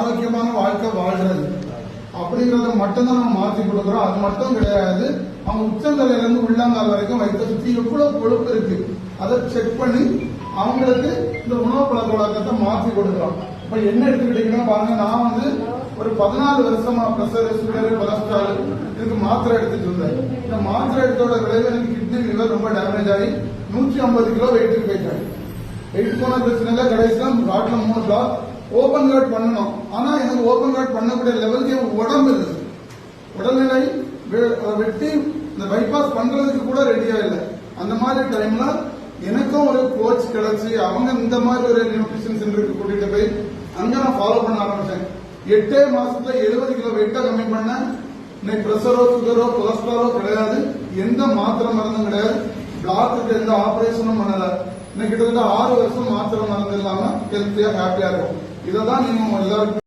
ஆரோக்கியமான வாழ்க்கை வாழ்றது அப்படிங்கறத மட்டும் தான் நம்ம மாற்றி கொடுக்குறோம். அது மட்டும் கிடையாது, அவங்க உச்சந்தலையில இருந்து உள்ளங்கால் வரைக்கும் வயிற்றை சுத்தி எவ்வளவு கொழுப்பு இருக்கு அதை செக் பண்ணி அவங்களுக்கு இந்த உணவு பழக்க வழக்கத்தை மாற்றி கொடுக்குறோம். இப்ப என்ன எடுத்துக்கிட்டீங்கன்னா பாருங்க, நான் வந்து ஒரு 14 வருஷமா பிரஷர், சுகர், கொலஸ்ட்ரால் இதுக்கு மாத்திரை எடுத்துட்டு இருந்தேன். இந்த மாத்திரை எடுத்தோட விளைவு எனக்கு கிட்னி லிவர் ரொம்ப டேமேஜ் ஆகி 150 கிலோ வெயிட்டுக்கு போயிட்டாங்க. வெயிட் போன பிரச்சனை இல்லை. கடைசியா காட்டுல 3 பிளாக் ஓபன் கார்ட் பண்ணணும். ஆனா எனக்கு ஓபன் கார்ட் பண்ணக்கூடிய லெவலுக்கு உடம்பு இருக்கு. உடல்நிலை வெட்டி இந்த பைபாஸ் பண்றதுக்கு கூட ரெடியா இல்லை. அந்த மாதிரி டைம்ல எனக்கும் ஒரு கோச் கிடைச்சி அவங்க இந்த மாதிரி ஒரு நியூட்ரிஷன் சென்டருக்கு கூட்டிட்டு போய் அங்க நான் ஃபாலோ பண்ண ஆரம்பிச்சேன். 8 மாசத்துல 70 கிலோ வெயிட்டா கம்மி பண்ண. இன்னைக்கு பிரஷரோ, சுகரோ, கொலஸ்ட்ராலோ கிடையாது, எந்த மாத்திரை மருந்தும் கிடையாது, பிளாக்குக்கு எந்த ஆபரேஷனும் பண்ணல. இன்னைக்கு கிட்டத்தட்ட 6 வருஷம் மாத்திரை மருந்து இல்லாம ஹெல்த்தியா ஹாப்பியா இருக்கும். இதை தான் நீங்க எல்லாருக்கும்